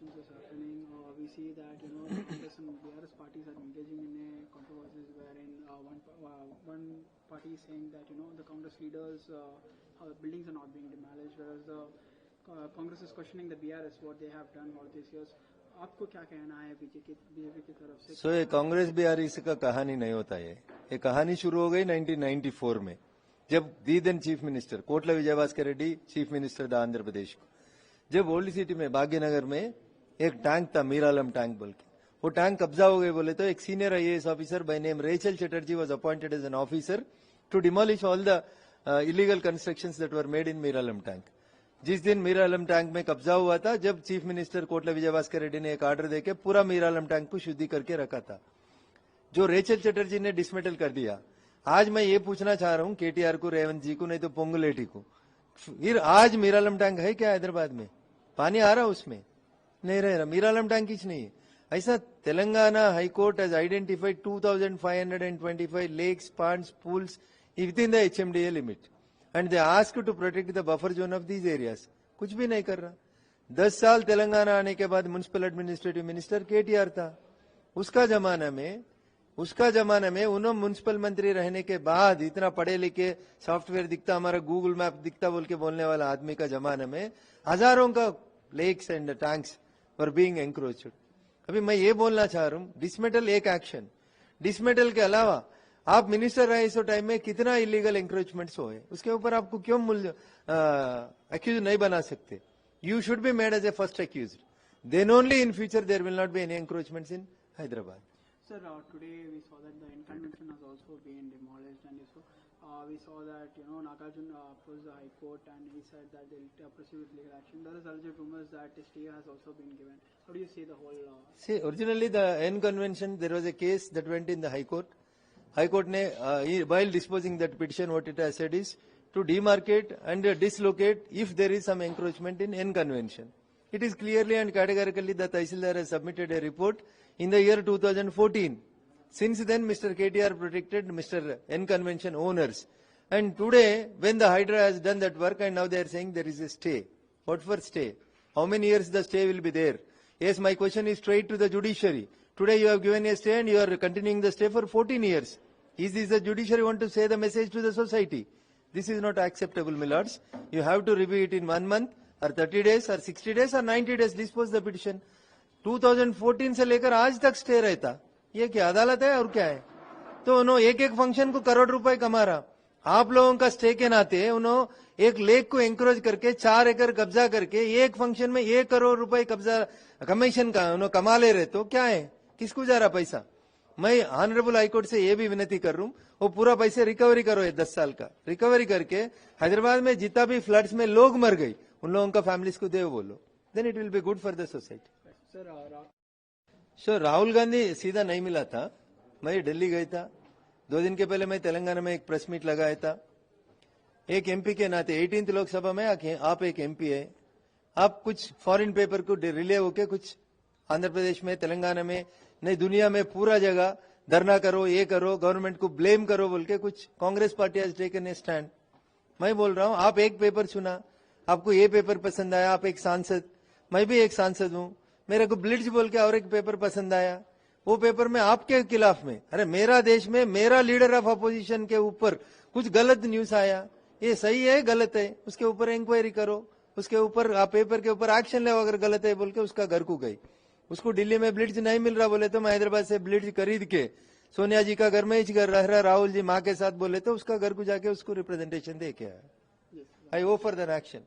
elections is happening, we see that the Congress and BRS parties are engaging in a controversies wherein one party is saying that the Congress leaders buildings are not being demolished, whereas the Congress is questioning the BRS what they have done all these years. आपको क्या कहना है BJP की तरफ से? ये Congress BRS का कहानी नहीं होता है। ये कहानी शुरू हो गई 1994 में, जब the then chief minister Kotla Vijayabaskar Reddy chief minister था आंध्र प्रदेश को, जब ओल्ड सिटी में भाग्यनगर में एक टैंक था मीरालम टैंक बोल के, वो टैंक कब्जा हो गए बोले तो एक senior IAS officer by name Rachel Chatterjee was appointed as an officer to demolish all the illegal constructions that were made in Miralam tank. जिस दिन मीरालम टैंक में कब्जा हुआ था, जब चीफ मिनिस्टर कोटला विजयभास्कर रेड्डी ने एक ऑर्डर देके पूरा मीरालम टैंक को शुद्धि करके रखा था, जो रेचल चटर्जी ने डिसमेटल कर दिया। आज मैं ये पूछना चाह रहा हूं KTR को, रेवंत जी को, नहीं तो पोंगुलेटी को, फिर आज मीरालम टैंक है क्या हैदराबाद में? पानी आ रहा उसमें? नहीं रह रहा। मीरालम टैंक कुछ नहीं है। ऐसा Telangana high court has identified 2525 lakes, ponds, pools within the HMDA limit and they asked to protect the buffer zone of these areas. कुछ भी नहीं कर रहा। 10 साल तेलंगाना आने के बाद म्युनिसिपल एडमिनिस्ट्रेटिव मिनिस्टर KTR था। उसका जमाना में उन्होंने म्युनिसिपल मंत्री रहने के बाद इतना पढ़े लिखे सॉफ्टवेयर दिखता, हमारा गूगल मैप दिखता बोल के बोलने वाला आदमी का जमाने में हजारों का lakes and tanks were being encroached. अभी मैं ये बोलना चाह रहा हूं, डिसमेटल एक एक्शन, डिसमेटल के अलावा आप मिनिस्टर रहे इस टाइम में कितना इलीगल एंक्रोचमेंट्स हुए, उसके ऊपर आपको क्यों एक्यूज नहीं बना सकते? You should be made as a first accused, then only in future there will not be any encroachments in Hyderabad. Sir, today we saw that the N convention has also been demolished, and so we saw that Nagarjuna opposed the High Court and he said that they'll pursue with legal action. There is alleged rumors that a stay has also been given. How do you see the whole? See, originally the N convention there was a case that went in the High Court. High Court ne while disposing that petition, what it has said is to demarcate and dislocate if there is some encroachment in N convention. It is clearly and categorically the Tahsildar has submitted a report in the year 2014. Since then, Mr. KTR protected Mr. N convention owners. And today, when the Hydra has done that work and now they are saying there is a stay. What for stay? How many years the stay will be there? Yes, my question is straight to the judiciary. Today you have given a stay and you are continuing the stay for 14 years. Is this the judiciary want to say the message to the society? This is not acceptable, my lords. You have to review it in 1 month or 30 days or 60 days or 90 days, dispose the petition. 2014 से लेकर आज तक stay रहता, ये क्या अदालत है और क्या है? तो उन्होंने एक फंक्शन को करोड़ रुपए कमा रहा। आप लोगों का स्टे के नाते उन्होंने एक लेक को एंक्रोच करके 4 एकड़ कब्जा करके एक फंक्शन में 1 करोड़ रुपए कब्जा कमीशन का उन्होंने कमा ले रहे, तो क्या है? किसको जा रहा पैसा? मैं ऑनरेबल हाईकोर्ट से ये भी विनती कर रहा हूँ, वो पूरा पैसे रिकवरी करो, ये 10 साल का रिकवरी करके हैदराबाद में जितना भी फ्लड्स में लोग मर गए उन लोगों का फैमिलीज को दे बोलो, then it will be good for the society. Sir Rahul Gandhi सीधा नहीं मिला था, मैं दिल्ली गया था 2 दिन के पहले। मैं तेलंगाना में एक प्रेस मीट लगाया था। एक MP के नाते 18th लोकसभा में आप एक MP है, आप कुछ फॉरेन पेपर को रिले होके कुछ आंध्र प्रदेश में, तेलंगाना में, नहीं दुनिया में पूरा जगह धरना करो, ये करो, गवर्नमेंट को ब्लेम करो बोल के कुछ Congress party has taken a stand. मैं बोल रहा हूं, आप एक पेपर सुना, आपको ये पेपर पसंद आया, आप एक सांसद, मैं भी एक सांसद हूं, मेरे को ब्लिट्ज बोल के और एक पेपर पसंद आया, वो पेपर में आपके खिलाफ में, अरे मेरा देश में मेरा लीडर ऑफ अपोजिशन के ऊपर कुछ गलत न्यूज आया, ये सही है गलत है, उसके ऊपर इंक्वायरी करो, उसके ऊपर आप पेपर के ऊपर एक्शन ले, अगर गलत है बोल के उसका घर को गई। उसको दिल्ली में ब्लिट्ज नहीं मिल रहा बोले तो मैं हैदराबाद से ब्लिट्ज खरीद के सोनिया जी का घर में ही रह रहा, राहुल जी माँ के साथ बोले तो उसका घर को जाके उसको रिप्रेजेंटेशन दे के आया। I offer than action.